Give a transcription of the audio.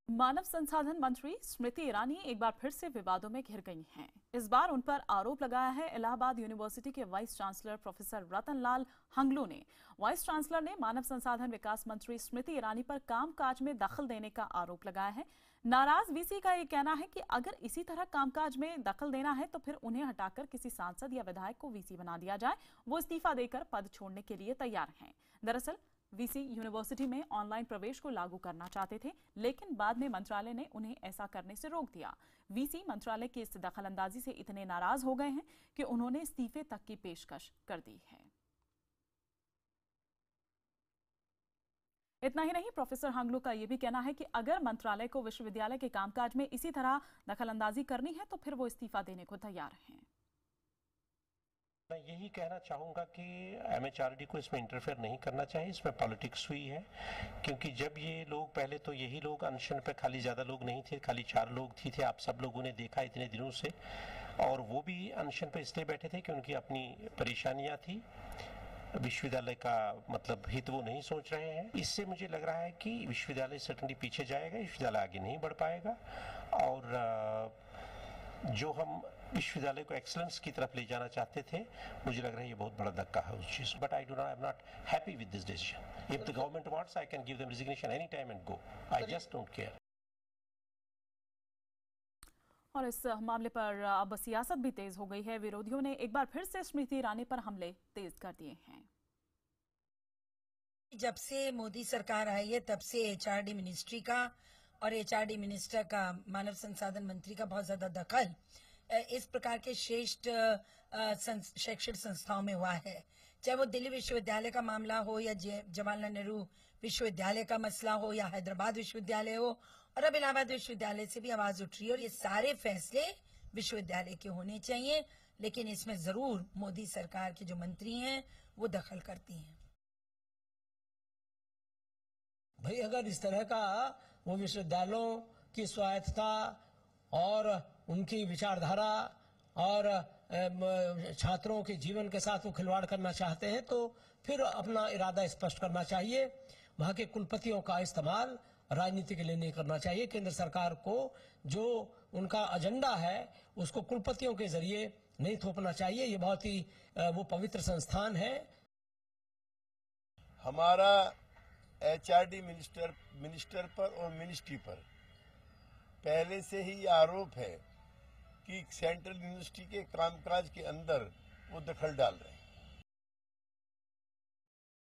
मानव संसाधन मंत्री स्मृति ईरानी एक बार फिर से विवादों में घिर गई हैं। इस बार उन पर आरोप लगाया है इलाहाबाद यूनिवर्सिटी के vice chancellor professor Ratanlal Hanglu ने। वाइस चांसलर ने मानव संसाधन विकास मंत्री स्मृति ईरानी पर कामकाज में दखल देने का आरोप लगाया है। नाराज वीसी का ये कहना है कि अगर इसी तरह कामकाज में दखल देना है तो फिर उन्हें हटाकर किसी सांसद या विधायक को वीसी बना दिया जाए। वो इस्तीफा देकर पद छोड़ने के लिए तैयार हैं। दरअसल वीसी यूनिवर्सिटी में ऑनलाइन प्रवेश को लागू करना चाहते थे, लेकिन बाद में मंत्रालय ने उन्हें ऐसा करने से रोक दिया। वीसी मंत्रालय की इस दखलंदाजी से इतने नाराज हो गए हैं कि उन्होंने इस्तीफे तक की पेशकश कर दी है। इतना ही नहीं, प्रोफेसर हंगलू का यह भी कहना है कि अगर मंत्रालय को विश्वविद्यालय के कामकाज में इसी तरह दखलंदाजी करनी है तो फिर वो इस्तीफा देने को तैयार हैं। मैं यही कहना चाहूँगा कि एमएचआरडी को इसमें इंटरफेयर नहीं करना चाहिए। इसमें पॉलिटिक्स हुई है, क्योंकि जब ये लोग पहले तो यही लोग अनशन पे खाली ज़्यादा लोग नहीं थे, खाली 4 लोग थे। आप सब लोगों ने देखा इतने दिनों से, और वो भी अनशन पे इसलिए बैठे थे कि उनकी अपनी परेशानियाँ थी। विश्वविद्यालय का मतलब हित वो नहीं सोच रहे हैं। इससे मुझे लग रहा है कि विश्वविद्यालय सर्टनली पीछे जाएगा, विश्वविद्यालय आगे नहीं बढ़ पाएगा। और जो हम विश्वविद्यालय को एक्सीलेंस की तरफ ले जाना चाहते थे, मुझे लग रहा है ये बहुत बड़ा धक्का है उस चीज। But I am not happy with this decision. If the government wants, I can give them resignation any time and go. I just don't care. और इस मामले पर अब सियासत भी तेज हो गई है। विरोधियों ने एक बार फिर से स्मृति ईरानी पर हमले तेज कर दिए हैं। जब से मोदी सरकार आई है तब से एचआरडी मिनिस्ट्री का और एचआरडी मिनिस्टर का, मानव संसाधन मंत्री का बहुत ज्यादा दखल इस प्रकार के श्रेष्ठ शैक्षणिक संस्थाओं में हुआ है। चाहे वो दिल्ली विश्वविद्यालय का मामला हो या जवाहरलाल नेहरू विश्वविद्यालय का मसला हो या हैदराबाद विश्वविद्यालय हो, और अब इलाहाबाद विश्वविद्यालय से भी आवाज उठ रही है। और ये सारे फैसले विश्वविद्यालय के होने चाहिए, लेकिन इसमें जरूर मोदी सरकार के जो मंत्री हैं वो दखल करती हैं। भाई अगर इस तरह का वो विश्वविद्यालयों की स्वायत्तता और उनकी विचारधारा और छात्रों के जीवन के साथ वो खिलवाड़ करना चाहते हैं तो फिर अपना इरादा स्पष्ट करना चाहिए। वहाँ के कुलपतियों का इस्तेमाल राजनीति के लिए नहीं करना चाहिए। केंद्र सरकार को जो उनका एजेंडा है उसको कुलपतियों के जरिए नहीं थोपना चाहिए। ये बहुत ही वो पवित्र संस्थान है। हमारा एचआरडी मिनिस्टर पर और मिनिस्ट्री पर पहले से ही आरोप है कि सेंट्रल यूनिवर्सिटी के कामकाज के अंदर वो दखल डाल रहे हैं।